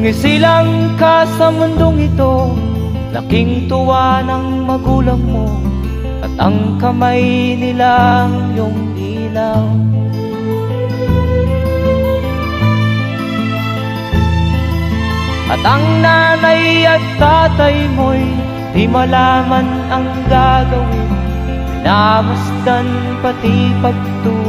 Sumisilang ka sa mundong ito, laking tuwa ng magulang mo, at ang kamay nila iyong ilaw. At ang nanay at tatay mo'y di malaman ang gagawin, minamasdan pati pagtulog.